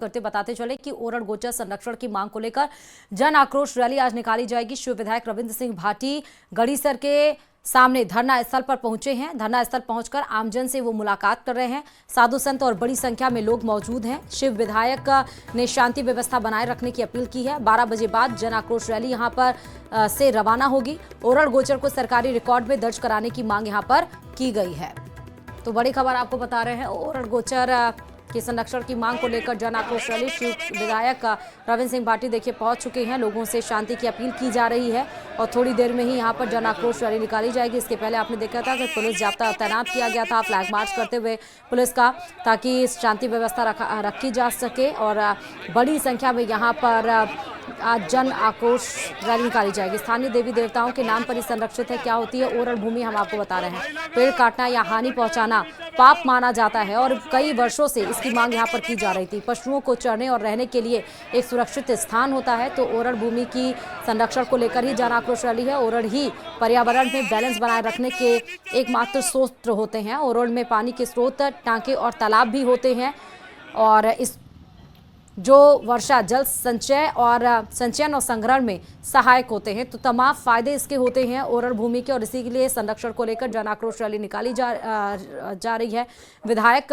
करते बताते चले कि ओरण गोचर संरक्षण की मांग को लेकर जन आक्रोश रैली आज निकाली जाएगी। शिव विधायक रविंद्र सिंह भाटी गढ़ीसर के सामने धरना स्थल पर पहुंचे हैं। धरना स्थल पहुंचकर आमजन से वो मुलाकात कर रहे हैं। साधु संत और बड़ी संख्या में लोग मौजूद हैं। शिव विधायक ने शांति व्यवस्था बनाए रखने की अपील की है। 12 बजे बाद जन आक्रोश रैली यहां पर से रवाना होगी। ओरण गोचर को सरकारी रिकॉर्ड में दर्ज कराने की मांग यहां पर की गई है। तो बड़ी खबर आपको बता रहे हैं, ओरण गोचर के संरक्षण की मांग को लेकर जन आक्रोश रैली। शिव विधायक रविंद्र सिंह भाटी देखिए पहुंच चुके हैं। लोगों से शांति की अपील की जा रही है और थोड़ी देर में ही यहां पर जन आक्रोश रैली निकाली जाएगी। इसके पहले आपने देखा था कि पुलिस जाब्ता तैनात किया गया था फ्लैग मार्च करते हुए पुलिस का, ताकि शांति व्यवस्था रखी जा सके और बड़ी संख्या में यहाँ पर आज जन आक्रोश रैली निकाली जाएगी। स्थानीय देवी देवताओं के नाम पर ही संरक्षित है। क्या होती है ओरण भूमि, हम आपको बता रहे हैं। पेड़ काटना या हानि पहुंचाना पाप माना जाता है और कई वर्षों से इसकी मांग यहाँ पर की जा रही थी। पशुओं को चरने और रहने के लिए एक सुरक्षित स्थान होता है, तो ओरण भूमि की संरक्षण को लेकर ही जन आक्रोश रैली है। ओरण ही पर्यावरण में बैलेंस बनाए रखने के एकमात्र स्रोत होते हैं। ओरण में पानी के स्रोत, टांके और तालाब भी होते हैं और इस जो वर्षा जल संचयन और संग्रहण में सहायक होते हैं। तो तमाम फायदे इसके होते हैं ओरण भूमि के, और इसी के लिए संरक्षण को लेकर जन आक्रोश रैली निकाली जा रही है। विधायक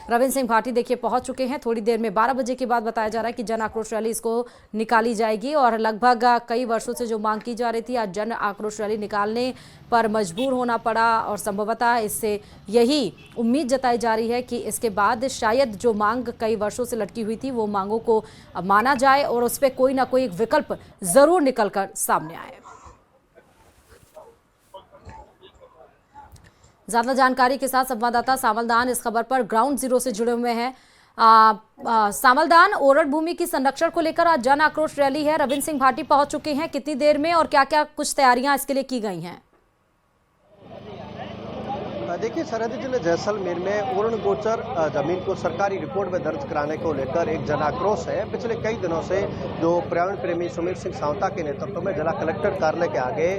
रविंद्र सिंह भाटी देखिए पहुंच चुके हैं। थोड़ी देर में 12 बजे के बाद बताया जा रहा है कि जन आक्रोश रैली इसको निकाली जाएगी और लगभग कई वर्षों से जो मांग की जा रही थी, आज जन आक्रोश रैली निकालने पर मजबूर होना पड़ा और संभवतः इससे यही उम्मीद जताई जा रही है कि इसके बाद शायद जो मांग कई वर्षों से लटकी हुई थी वो मांगों को माना जाए और उस पर कोई ना कोई एक विकल्प जरूर निकलकर सामने आए। ज्यादा जानकारी के साथ संवाददाता सावलदान इस खबर पर ग्राउंड जीरो से जुड़े हुए हैं। सावलदान, ओरण भूमि की संरक्षण को लेकर आज जन आक्रोश रैली है। रविंद्र सिंह भाटी पहुंच चुके हैं, कितनी देर में और क्या क्या कुछ तैयारियां इसके लिए की गई हैं? देखिए, सरहदी जिले जैसलमेर में ओरण गोचर जमीन को सरकारी रिकॉर्ड में दर्ज कराने को लेकर एक जन आक्रोश है। पिछले कई दिनों से जो पर्यावरण प्रेमी सुमित सिंह सावंता के नेतृत्व में जिला कलेक्टर कार्यालय के आगे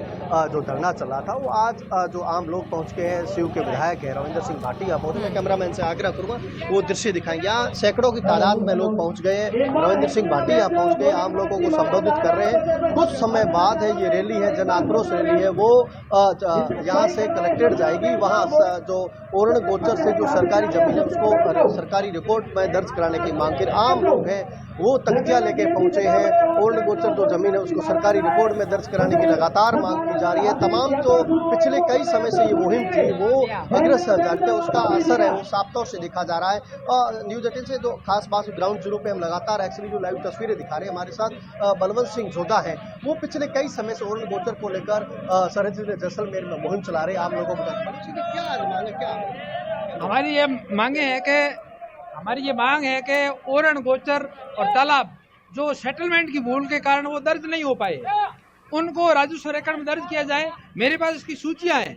जो धरना चला था, वो आज जो आम लोग पहुंच गए हैं। शिव के विधायक है रविंद्र सिंह भाटी यहाँ पहुंचे। मैं कैमरामैन से आग्रह करूंगा वो दृश्य दिखाएंगे। यहाँ सैकड़ों की तादाद में लोग पहुंच गए। रविंद्र सिंह भाटी यहाँ पहुंच गए, आम लोगों को संबोधित कर रहे हैं। कुछ समय बाद है ये रैली है, जन आक्रोश रैली है, वो यहाँ से कलेक्ट्रेट जाएगी। वहाँ जो ओरण गोचर से जो सरकारी जमीन है उसको सरकारी रिकॉर्ड में दर्ज कराने की मांग कर आम लोग हैं वो तख्तियां लेके पहुंचे हैं। ओरण गोचर जो जमीन है उसको सरकारी रिकॉर्ड में दर्ज कराने की लगातार मांग की जा रही है। तमाम जो पिछले कई समय से ये मुहिम थी वो अग्रसर जाती है, उसका असर है वो साफ तौर से देखा जा रहा है। और न्यूज 18 से जो खास बात ग्राउंड जीरो पे हम लगातार एक्चुअली जो लाइव तस्वीरें दिखा रहे हैं, हमारे साथ बलवंत सिंह जोधा है, वो पिछले कई समय से ओरण गोचर को लेकर सरहदी जिले जैसलमेर में मुहिम चला रहे हैं। आम लोगों को हमारी ये मांग है कि ओरण गोचर और तालाब जो सेटलमेंट की भूल के कारण वो दर्ज नहीं हो पाए, उनको राजस्व रिकॉर्ड में दर्ज किया जाए। मेरे पास इसकी सूचियां हैं।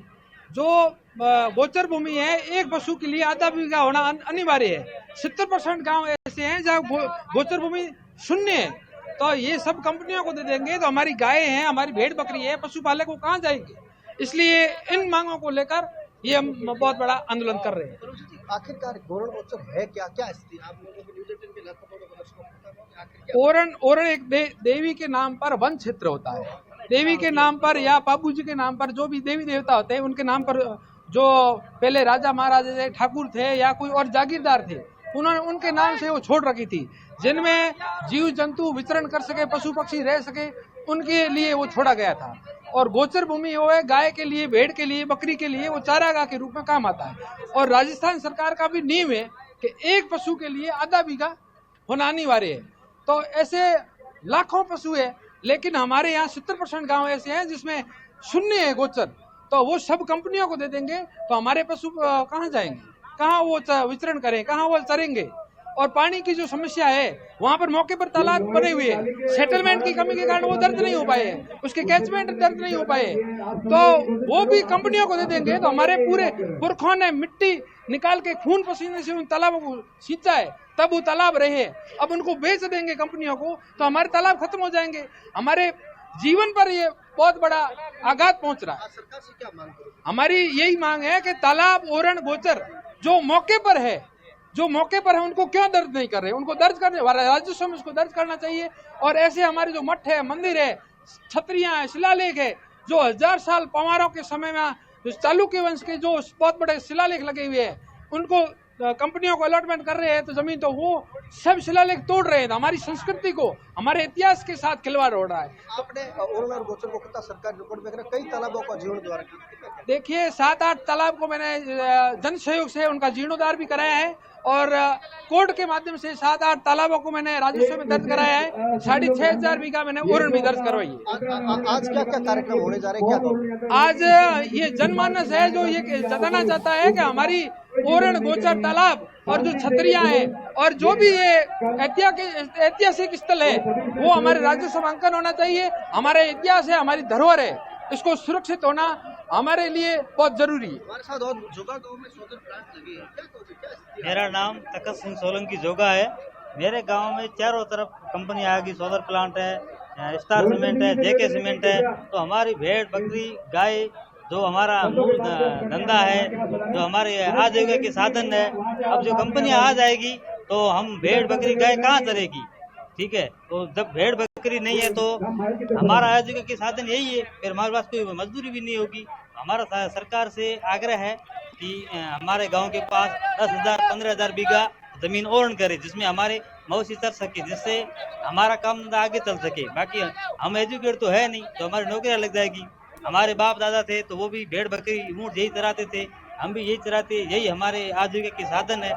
जो गोचर भूमि है, एक पशु के लिए आधा बीघा होना अनिवार्य है। 70% गांव ऐसे हैं जहाँ गोचर भूमि शून्य है। तो ये सब कंपनियों को दे देंगे तो हमारी गाय हैं, हमारी भेड़ बकरी है, पशुपालक को कहाँ जाएंगे? इसलिए इन मांगों को लेकर ये हम बहुत बड़ा आंदोलन कर रहे हैं। आखिरकार ओरण गोचर है क्या, क्या स्थिति आप लोगों की न्यूज 18 के ओरण एक देवी के नाम पर वन क्षेत्र होता है। देवी के नाम पर या बाबूजी के नाम पर जो भी देवी देवता होते हैं उनके नाम पर, जो पहले राजा महाराजा ठाकुर थे या कोई और जागीरदार थे, उन्होंने उनके नाम से वो छोड़ रखी थी, जिनमें जीव जंतु विचरण कर सके, पशु पक्षी रह सके, उनके लिए वो छोड़ा गया था। और गोचर भूमि वो है गाय के लिए, भेड़ के लिए, बकरी के लिए, वो चारागाह के रूप में काम आता है। और राजस्थान सरकार का भी नियम है कि एक पशु के लिए आधा बीघा होना अनिवार्य है। तो ऐसे लाखों पशु है, लेकिन हमारे यहाँ 70% गांव ऐसे हैं जिसमें शून्य है गोचर। तो वो सब कंपनियों को दे देंगे तो हमारे पशु कहाँ जाएंगे, कहाँ वो विचरण करें, कहाँ वो चरेंगे? और पानी की जो समस्या है, वहाँ पर मौके पर तालाब बने हुए हैं, सेटलमेंट की कमी के कारण वो दर्ज नहीं हो पाए, उसके कैचमेंट दर्ज नहीं हो पाए, तो वो भी कंपनियों को दे देंगे। तो हमारे पूरे पुरखों ने मिट्टी निकाल के खून पसीने से उन तालाबों को सींचा है, तब वो तालाब रहे। अब उनको बेच देंगे कंपनियों को तो हमारे तालाब खत्म हो जाएंगे। हमारे जीवन पर ये बहुत बड़ा आघात पहुंच रहा है। सरकार से क्या मांग करोगे? हमारी यही मांग है कि तालाब ओरण गोचर जो मौके पर है, जो मौके पर है उनको क्यों दर्ज नहीं कर रहे? उनको दर्ज करने, राजस्व में उसको दर्ज करना चाहिए। और ऐसे हमारे जो मठ है, मंदिर है, छतरियां है, शिलालेख है, जो 1000 साल पंवारों के समय में जो चालुक्य वंश के जो बहुत बड़े शिलालेख लगे हुए हैं, उनको कंपनियों को अलॉटमेंट कर रहे हैं तो जमीन, तो वो सब शिलालेख तोड़ रहे हैं। तो हमारी संस्कृति को, हमारे इतिहास के साथ खिलवाड़ हो रहा है। आपने ओरण और गोचर को कितना सरकारी रिपोर्ट में कई तालाबों का जीर्णोद्धार किया? देखिए 7-8 तालाब को मैंने जन सहयोग से उनका जीर्णोद्धार भी कराया है और कोर्ट के माध्यम से 7-8 तालाबों को मैंने राजस्व में दर्ज कराया है। 6500 बीघा मैंने ओरण भी दर्ज करवाई है। आज क्या क्या कार्यक्रम होने जा रहे हैं, क्या कहोगे? आज ये जनमानस है जो ये जताना चाहता है कि हमारी ओरण गोचर तालाब और जो छतरियां हैं और जो भी ये ऐतिहासिक स्थल है वो हमारे राजस्व में अंकन होना चाहिए। हमारे इतिहास है, हमारी धरोहर है, इसको सुरक्षित होना हमारे लिए बहुत जरूरी है। हमारे साथ और जोगा गांव में सोलर प्लांट लगे हैं, क्या कहोगे, क्या स्थिति है? मेरा नाम तखत सिंह सोलंकी जोगा है। मेरे गांव में चारों तरफ कंपनी आ गई, सोलर प्लांट है, स्टार सीमेंट है, जेके सीमेंट है। तो हमारी भेड़ बकरी गाय जो हमारा मूल धंधा है, जो हमारे आजीविका के साधन है, अब जो कंपनियां आ जाएगी तो हम भेड़ बकरी गाय कहाँ चलेगी? ठीक है, तो जब भेड़ बकरी नहीं है तो हमारा आजीविका के साधन यही है, फिर हमारे पास कोई मजदूरी भी नहीं होगी। हमारा सरकार से आग्रह है कि हमारे गांव के पास 10,000 15,000 बीघा जमीन ओरण करे, जिसमें हमारे मवेशी चल सके, जिससे हमारा काम धंधा आगे चल सके। बाकी हम एजुकेट तो है नहीं, तो हमारी नौकरियां लग जाएगी। हमारे बाप दादा थे तो वो भी भेड़ बकरी ऊँट यही चराते थे, हम भी यही चराते, यही हमारे आजीविका के साधन है।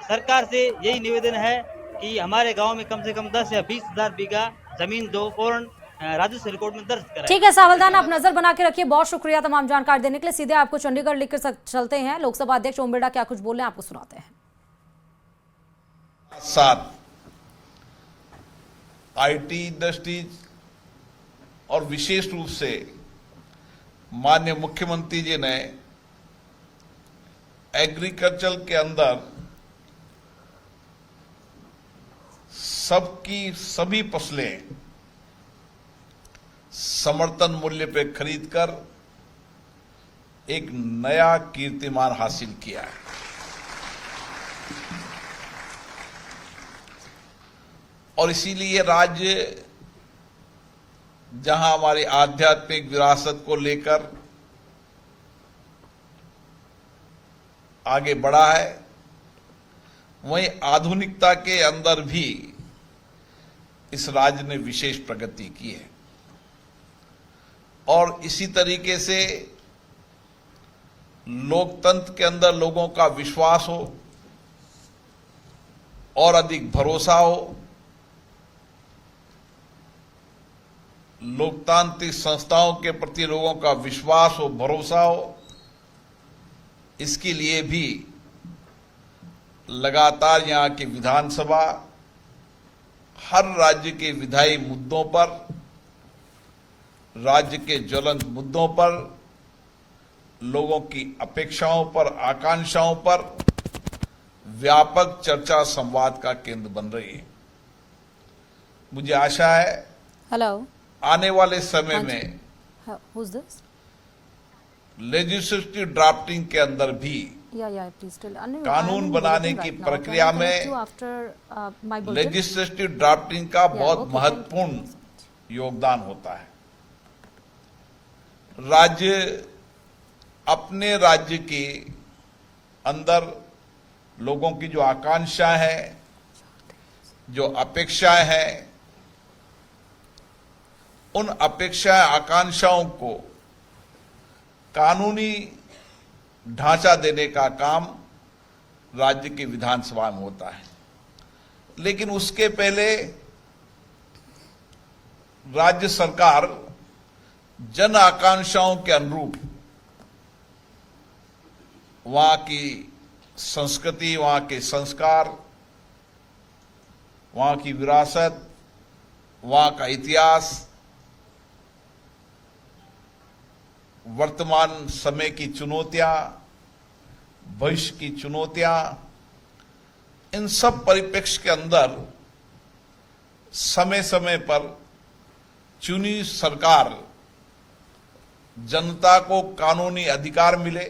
सरकार से यही निवेदन है कि हमारे गांव में कम से कम 10 या 20,000 बीघा जमीन जो ओरण राजस्व रिकॉर्ड में दर्ज कराए। ठीक है सावलदान, आप नजर बना के रखिए। बहुत शुक्रिया तमाम जानकारी देने के लिए। सीधे आपको चंडीगढ़ लेकर चलते हैं। लोकसभा अध्यक्ष ओम बिरला क्या कुछ बोल रहे हैं आपको सुनाते हैं। साथ आईटी इंडस्ट्रीज और विशेष रूप से माननीय मुख्यमंत्री जी ने एग्रीकल्चर के अंदर सबकी सभी फसलें समर्थन मूल्य पे खरीदकर एक नया कीर्तिमान हासिल किया है। और इसीलिए राज्य जहां हमारी आध्यात्मिक विरासत को लेकर आगे बढ़ा है, वहीं आधुनिकता के अंदर भी इस राज्य ने विशेष प्रगति की है। और इसी तरीके से लोकतंत्र के अंदर लोगों का विश्वास हो और अधिक भरोसा हो, लोकतांत्रिक संस्थाओं के प्रति लोगों का विश्वास हो, भरोसा हो, इसके लिए भी लगातार यहां की विधानसभा हर राज्य के विधायी मुद्दों पर, राज्य के ज्वलंत मुद्दों पर, लोगों की अपेक्षाओं पर, आकांक्षाओं पर व्यापक चर्चा संवाद का केंद्र बन रही है। मुझे आशा है हेलो आने वाले समय में लेजिस्लेटिव ड्राफ्टिंग के अंदर भी कानून बनाने की प्रक्रिया में लेजिस्लेटिव ड्राफ्टिंग का बहुत महत्वपूर्ण योगदान होता है। राज्य अपने राज्य के अंदर लोगों की जो आकांक्षा है, जो अपेक्षाएं हैं, उन अपेक्षा आकांक्षाओं को कानूनी ढांचा देने का काम राज्य की विधानसभा में होता है। लेकिन उसके पहले राज्य सरकार जन आकांक्षाओं के अनुरूप वहां की संस्कृति, वहां के संस्कार, वहां की विरासत, वहां का इतिहास, वर्तमान समय की चुनौतियां, भविष्य की चुनौतियां, इन सब परिप्रेक्ष्य के अंदर समय समय पर चुनी सरकार जनता को कानूनी अधिकार मिले।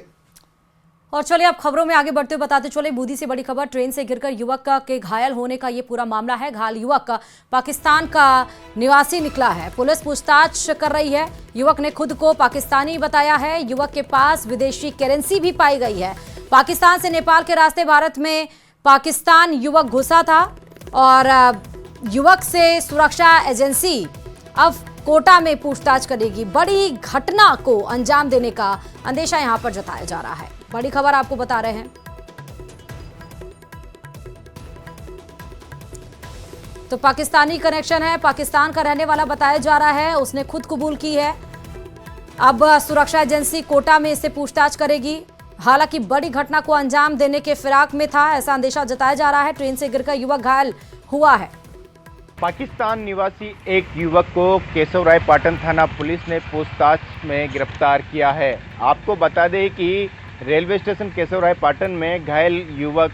और चलिए अब खबरों में आगे बढ़ते हुए बताते चले बूंदी से बड़ी खबर। ट्रेन से गिरकर युवक के घायल होने का ये पूरा मामला है। घायल युवक पाकिस्तान का निवासी निकला है। पुलिस पूछताछ कर रही है। युवक ने खुद को पाकिस्तानी बताया है। युवक के पास विदेशी करेंसी भी पाई गई है। पाकिस्तान से नेपाल के रास्ते भारत में पाकिस्तान युवक घुसा था और युवक से सुरक्षा एजेंसी अब कोटा में पूछताछ करेगी। बड़ी घटना को अंजाम देने का अंदेशा यहां पर जताया जा रहा है। बड़ी खबर आपको बता रहे हैं। तो पाकिस्तानी कनेक्शन है, पाकिस्तान का रहने वाला बताया जा रहा है। उसने खुद कबूल की है। अब सुरक्षा एजेंसी कोटा में इससे पूछताछ करेगी। हालांकि बड़ी घटना को अंजाम देने के फिराक में था, ऐसा अंदेशा जताया जा रहा है। ट्रेन से गिरकर युवक घायल हुआ है। पाकिस्तान निवासी एक युवक को केशवराय पाटन थाना पुलिस ने पूछताछ में गिरफ्तार किया है। आपको बता दें कि रेलवे स्टेशन केशवराय पाटन में घायल युवक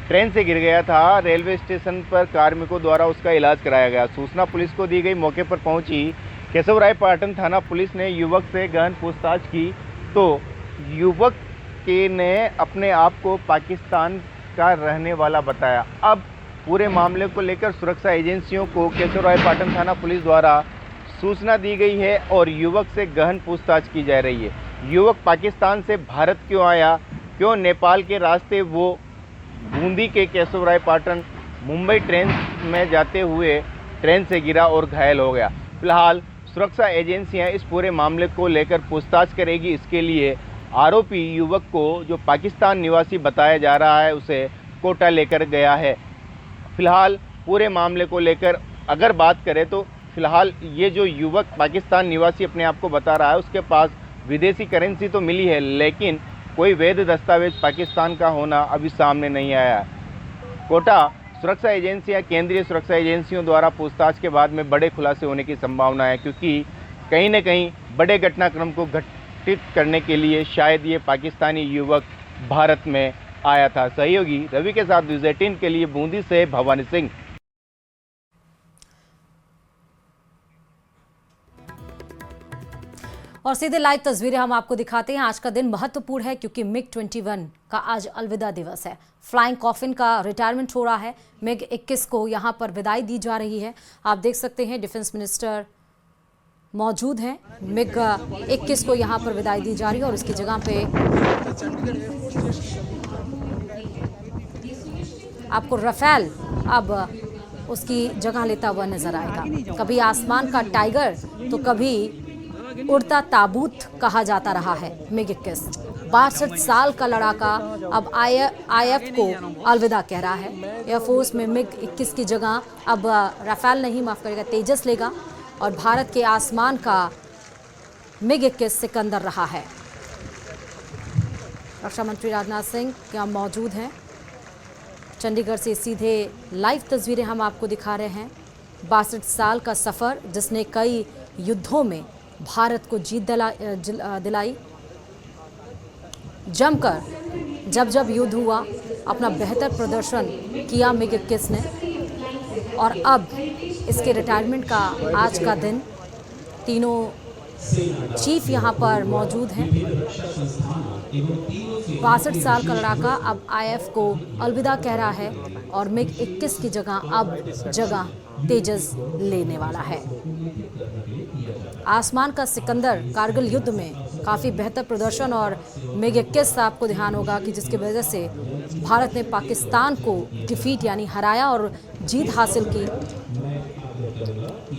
ट्रेन से गिर गया था। रेलवे स्टेशन पर कार्मिकों द्वारा उसका इलाज कराया गया। सूचना पुलिस को दी गई। मौके पर पहुंची केशवराय पाटन थाना पुलिस ने युवक से गहन पूछताछ की तो युवक ने अपने आप को पाकिस्तान का रहने वाला बताया। अब पूरे मामले को लेकर सुरक्षा एजेंसियों को केशवराय पाटन थाना पुलिस द्वारा सूचना दी गई है और युवक से गहन पूछताछ की जा रही है। युवक पाकिस्तान से भारत क्यों आया, क्यों नेपाल के रास्ते वो बूंदी के केशवराय पाटन मुंबई ट्रेन में जाते हुए ट्रेन से गिरा और घायल हो गया। फिलहाल सुरक्षा एजेंसियां इस पूरे मामले को लेकर पूछताछ करेगी। इसके लिए आरोपी युवक को जो पाकिस्तान निवासी बताया जा रहा है उसे कोटा लेकर गया है। फिलहाल पूरे मामले को लेकर अगर बात करें तो फिलहाल ये जो युवक पाकिस्तान निवासी अपने आप को बता रहा है उसके पास विदेशी करेंसी तो मिली है, लेकिन कोई वैध दस्तावेज पाकिस्तान का होना अभी सामने नहीं आया है। कोटा सुरक्षा एजेंसियां केंद्रीय सुरक्षा एजेंसियों द्वारा पूछताछ के बाद में बड़े खुलासे होने की संभावना है, क्योंकि कहीं न कहीं बड़े घटनाक्रम को घटित करने के लिए शायद ये पाकिस्तानी युवक भारत में आया था। सहयोगी रवि के साथ न्यूज़ 18 के लिए बूंदी से भवानी सिंह। और सीधे लाइव तस्वीरें हम आपको दिखाते हैं। आज का दिन महत्वपूर्ण है क्योंकि MiG-21 का आज अलविदा दिवस है। फ्लाइंग कॉफिन का रिटायरमेंट हो रहा है। MiG-21 को यहां पर विदाई दी जा रही है। आप देख सकते हैं डिफेंस मिनिस्टर मौजूद हैं। MiG-21 को यहां पर विदाई दी जा रही है और इसकी जगह पे आपको राफेल अब उसकी जगह लेता हुआ नजर आएगा। कभी आसमान का टाइगर तो कभी उड़ता ताबूत कहा जाता रहा है MiG-21। 62 साल का लड़ाका अब IF को अलविदा कह रहा है। एयरफोर्स में MiG-21 की जगह अब राफेल नहीं, माफ करेगा, तेजस लेगा और भारत के आसमान का MiG-21 सिकंदर रहा है। रक्षा मंत्री राजनाथ सिंह यहाँ मौजूद हैं। चंडीगढ़ से सीधे लाइव तस्वीरें हम आपको दिखा रहे हैं। 62 साल का सफ़र जिसने कई युद्धों में भारत को जीत दिलाई। जमकर जब युद्ध हुआ अपना बेहतर प्रदर्शन किया MiG-21 ने और अब इसके रिटायरमेंट का आज का दिन। तीनों चीफ यहाँ पर मौजूद हैं। 62 साल का लड़ाका अब IF को अलविदा कह रहा है और MiG-21 की जगह अब जगह तेजस लेने वाला है। आसमान का सिकंदर कारगिल युद्ध में काफ़ी बेहतर प्रदर्शन और MiG-21 आपको ध्यान होगा कि जिसकी वजह से भारत ने पाकिस्तान को डिफीट यानी हराया और जीत हासिल की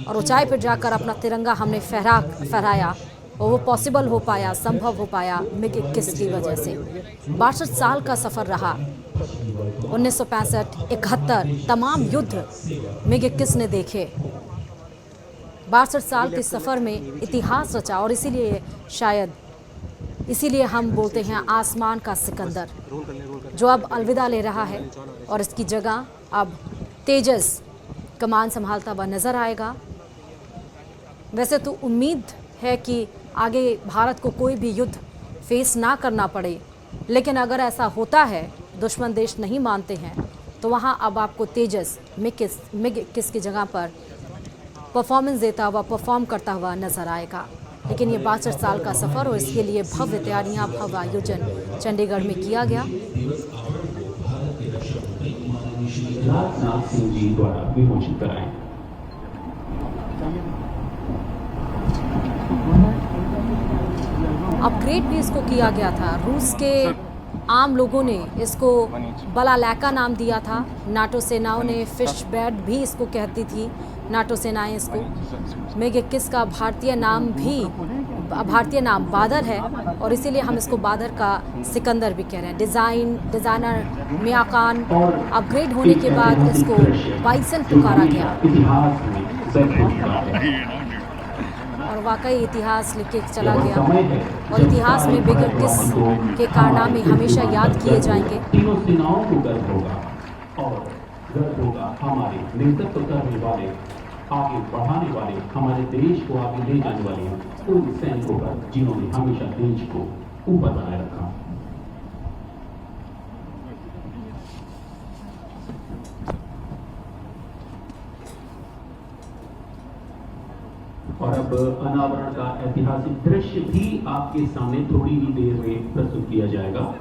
और ऊंचाई पर जाकर अपना तिरंगा हमने फहराया और वो पॉसिबल हो पाया, संभव हो पाया MiG-21 की वजह से। 62 साल का सफ़र रहा। 1965, 71 तमाम युद्ध MiG-21 ने देखे। 62 साल के सफ़र में इतिहास रचा और इसीलिए हम बोलते हैं आसमान का सिकंदर, जो अब अलविदा ले रहा है और इसकी जगह अब तेजस कमान संभालता हुआ नज़र आएगा। वैसे तो उम्मीद है कि आगे भारत को कोई भी युद्ध फेस ना करना पड़े, लेकिन अगर ऐसा होता है, दुश्मन देश नहीं मानते हैं, तो वहाँ अब आपको तेजस MiG-21 की जगह पर परफॉर्मेंस देता हुआ, परफॉर्म करता हुआ नजर आएगा। लेकिन ये 62 साल का सफर और इसके लिए भव्य तैयारियां, भव्य आयोजन चंडीगढ़ में किया गया। राजनाथ सिंह जी द्वारा विमोचित कराएं। अपग्रेड भी इसको किया गया था। रूस के आम लोगों ने इसको बलालैका नाम दिया था। नाटो सेनाओं ने फिश बेड भी इसको कहती थी, नाटो सेनाएं इसको। मिग 21 का भारतीय नाम बादर है और इसीलिए हम इसको बादर का सिकंदर भी कह रहे हैं। डिजाइनर मियाकान अपग्रेड होने के बाद इसको बाइसन पुकारा गया और वाकई इतिहास लिख के चला गया और इतिहास में मिग 21 के कारनामे हमेशा याद किए जाएंगे। तीनों सेनाओं को गर्व होगा और गर्व होगा हमारे नेतृत्व करने वाले, आगे बढ़ाने वाले, हमारे देश को आगे ले जाने वाले उन सैनिकों पर जिन्होंने हमेशा देश को ऊपर बनाए रखा। और अब अनावरण का ऐतिहासिक दृश्य भी आपके सामने थोड़ी ही देर में प्रस्तुत किया जाएगा।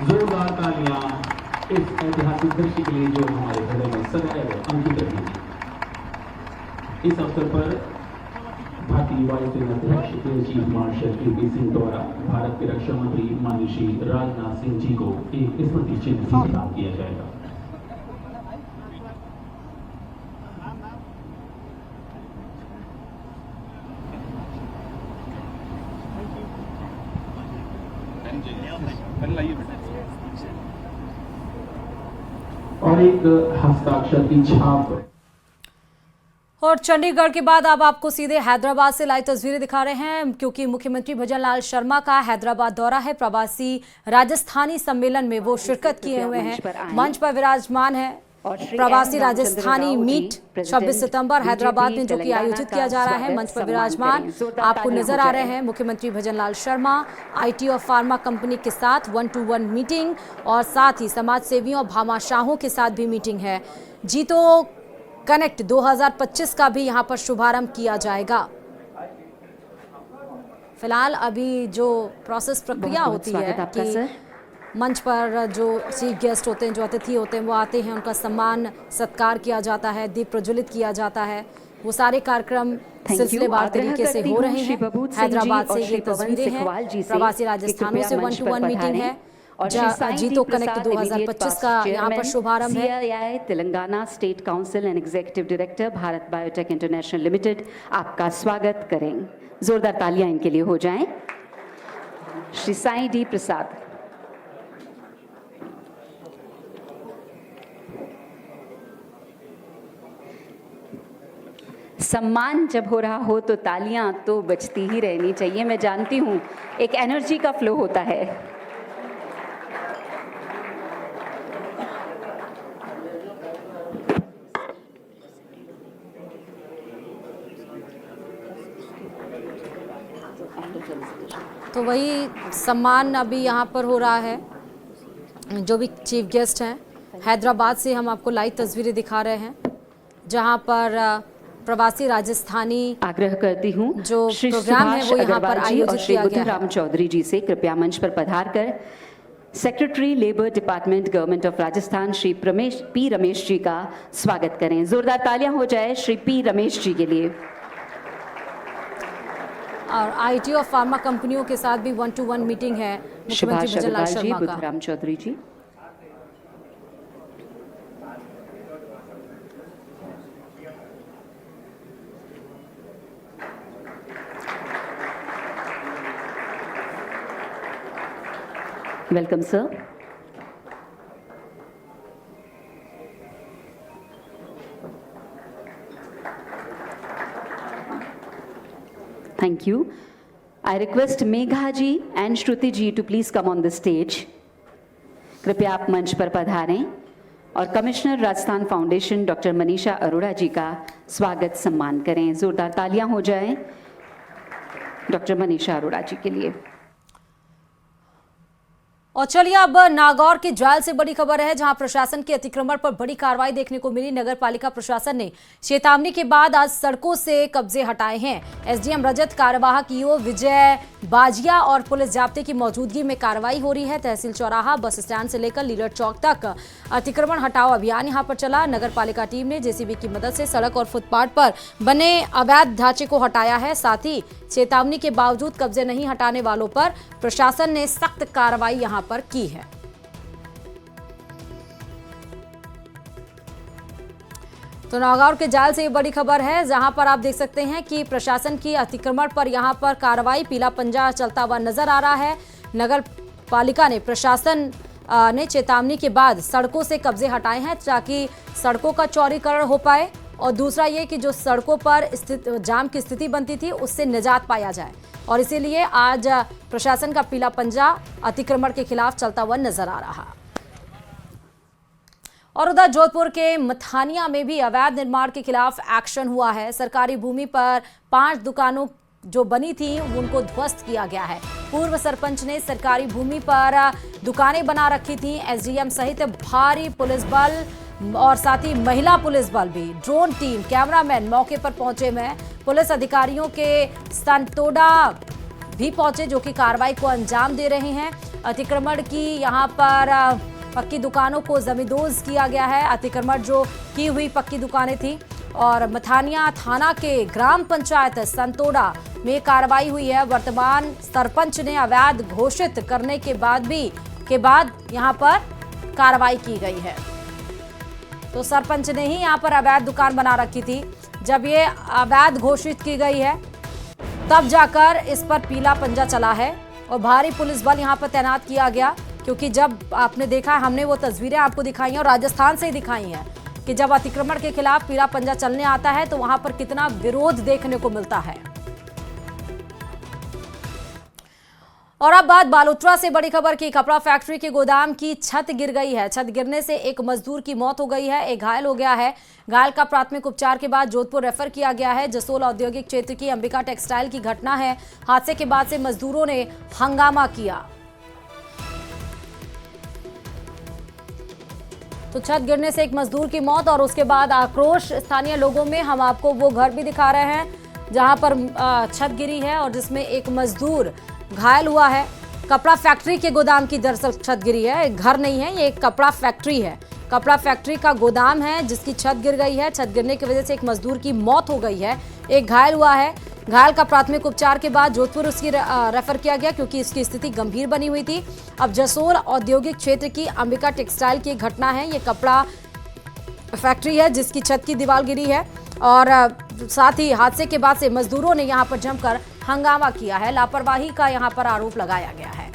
जोरदार तालियां इस ऐतिहासिक दृश्य के लिए जो हमारे हृदय में सदैव अंकित रहेंगी। इस अवसर पर भारतीय वायुसेना अध्यक्ष एयर चीफ मार्शल के सिंह द्वारा भारत के रक्षा मंत्री माननीय श्री राजनाथ सिंह जी को एक स्मृति चिन्ह प्रदान किया जाएगा। और एक हस्ताक्षर की छाप। और चंडीगढ़ के बाद अब आपको सीधे हैदराबाद से लाइव तस्वीरें दिखा रहे हैं, क्योंकि मुख्यमंत्री भजनलाल शर्मा का हैदराबाद दौरा है। प्रवासी राजस्थानी सम्मेलन में वो शिरकत किए हुए हैं। मंच पर विराजमान है प्रवासी राजस्थानी मीट 26 सितंबर हैदराबाद में जो कि आयोजित किया जा रहा है। मंच पर विराजमान आपको नजर आ रहे हैं मुख्यमंत्री भजनलाल शर्मा। IT और फार्मा कंपनी के साथ 1-to-1 मीटिंग और साथ ही समाज सेवियों और भामाशाहों के साथ भी मीटिंग है। जीतो कनेक्ट 2025 का भी यहाँ पर शुभारंभ किया जाएगा। फिलहाल अभी जो प्रोसेस प्रक्रिया होती है कि मंच पर जो चीफ गेस्ट होते हैं, जो अतिथि होते हैं, वो आते हैं, उनका सम्मान सत्कार किया जाता है, दीप प्रज्वलित किया जाता है। वो सारे कार्यक्रम सिलसिलेवार तरीके से हो रहे हैं। हैदराबाद से ये तस्वीरें हैं प्रवासी राजस्थानों से 1-to-1 मीटिंग है। जीतो कनेक्ट 2025 का यहाँ पर शुभारंभ है। CII Telangana state council and executive director Bharat biotech international limited आपका स्वागत करें। जोरदार तालियां इनके लिए हो जाएं। श्री साई डी प्रसाद। सम्मान जब हो रहा हो तो तालियां तो बजती ही रहनी चाहिए। मैं जानती हूं एक एनर्जी का फ्लो होता है। तो वही सम्मान अभी यहाँ पर हो रहा है। जो भी चीफ गेस्ट हैं हैदराबाद से हम आपको लाइव तस्वीरें दिखा रहे हैं, जहाँ पर प्रवासी राजस्थानी आग्रह करती हूँ जो प्रोग्राम है वो यहाँ पर आयोजित किया गया है। राम चौधरी जी से कृपया मंच पर पधार कर secretary labour department government of Rajasthan Shri P Ramesh ji का स्वागत करें। जोरदार तालियां हो जाए श्री पी रमेश जी के लिए। और IT और फार्मा कंपनियों के साथ भी 1-to-1 मीटिंग है मुख्यमंत्री भजनलाल शर्मा का। Ram Chaudhary ji. Welcome sir. Thank you. I request Megha ji and Shruti ji to please come on the stage. कृपया आप मंच पर पधारें और commissioner Rajasthan foundation doctor Manisha Arora ji का स्वागत सम्मान करें। जोरदार तालियां हो जाएं डॉक्टर मनीषा अरोड़ा जी के लिए। और चलिए अब नागौर के जाल से बड़ी खबर है, जहां प्रशासन के अतिक्रमण पर बड़ी कार्रवाई देखने को मिली। नगर पालिका प्रशासन ने चेतावनी के बाद आज सड़कों से कब्जे हटाए हैं। एसडीएम रजत, कार्यवाहक ईओ विजय बाजिया और पुलिस जाब्ते की मौजूदगी में कार्रवाई हो रही है। तहसील चौराहा, बस स्टैंड से लेकर लीलर चौक तक अतिक्रमण हटाओ अभियान यहां पर चला। नगर पालिका टीम ने जेसीबी की मदद से सड़क और फुटपाथ पर बने अवैध ढांचे को हटाया है। साथ ही चेतावनी के बावजूद कब्जे नहीं हटाने वालों पर प्रशासन ने सख्त कार्रवाई यहां पर की है। तो नागौर के जाल से ये बड़ी खबर है, जहां पर आप देख सकते हैं कि प्रशासन की अतिक्रमण पर यहां पर कार्रवाई, पीला पंजा चलता हुआ नजर आ रहा है। नगर पालिका ने, प्रशासन ने चेतावनी के बाद सड़कों से कब्जे हटाए हैं ताकि सड़कों का चौड़ीकरण हो पाए, और दूसरा ये कि जो सड़कों पर स्थित जाम की स्थिति बनती थी उससे निजात पाया जाए। और इसीलिए आज प्रशासन का पीला पंजा अतिक्रमण के खिलाफ चलता हुआ नजर आ रहा। और उधर जोधपुर के मथानिया में भी अवैध निर्माण के खिलाफ एक्शन हुआ है। सरकारी भूमि पर 5 दुकानों जो बनी थी उनको ध्वस्त किया गया है। पूर्व सरपंच ने सरकारी भूमि पर दुकानें बना रखी थी। एसडीएम सहित भारी पुलिस बल और साथ ही महिला पुलिस बल भी, ड्रोन टीम, कैमरामैन मौके पर पहुंचे हैं। पुलिस अधिकारियों के संतोडा भी पहुंचे जो कि कार्रवाई को अंजाम दे रहे हैं। अतिक्रमण की यहां पर पक्की दुकानों को जमींदोज किया गया है। अतिक्रमण जो की हुई पक्की दुकानें थी, और मथानिया थाना के ग्राम पंचायत संतोडा में कार्रवाई हुई है। वर्तमान सरपंच ने अवैध घोषित करने के बाद यहां पर कार्रवाई की गई है। तो सरपंच ने ही यहां पर अवैध दुकान बना रखी थी। जब ये अवैध घोषित की गई है तब जाकर इस पर पीला पंजा चला है और भारी पुलिस बल यहां पर तैनात किया गया। क्योंकि जब आपने देखा, हमने वो तस्वीरें आपको दिखाई हैं और राजस्थान से ही दिखाई हैं कि जब अतिक्रमण के खिलाफ पीला पंजा चलने आता है तो वहां पर कितना विरोध देखने को मिलता है। और अब बात बालोतरा से बड़ी खबर की। कपड़ा फैक्ट्री के गोदाम की छत गिर गई है। छत गिरने से एक मजदूर की मौत हो गई है, एक घायल हो गया है। घायल का प्राथमिक उपचार के बाद जोधपुर रेफर किया गया है। जसोल औद्योगिक क्षेत्र की अंबिका टेक्सटाइल की घटना है। हादसे के बाद से मजदूरों ने हंगामा किया। तो छत गिरने से एक मजदूर की मौत और उसके बाद आक्रोश स्थानीय लोगों में। हम आपको वो घर भी दिखा रहे हैं जहां पर छत गिरी है और जिसमें एक मजदूर घायल हुआ है। कपड़ा फैक्ट्री के गोदाम की दरअसल छत गिरी है, घर नहीं है, ये एक कपड़ा फैक्ट्री है। कपड़ा फैक्ट्री का गोदाम है जिसकी छत गिर गई है। छत गिरने की वजह से एक मजदूर की मौत हो गई है, एक घायल हुआ है। घायल का प्राथमिक उपचार के बाद जोधपुर उसकी रेफर किया गया क्योंकि इसकी स्थिति गंभीर बनी हुई थी। अब जसोल औद्योगिक क्षेत्र की अंबिका टेक्सटाइल की घटना है। ये कपड़ा फैक्ट्री है जिसकी छत की दीवार गिरी है और साथ ही हादसे के बाद से मजदूरों ने यहां पर जमकर हंगामा किया है। लापरवाही का यहां पर आरोप लगाया गया है।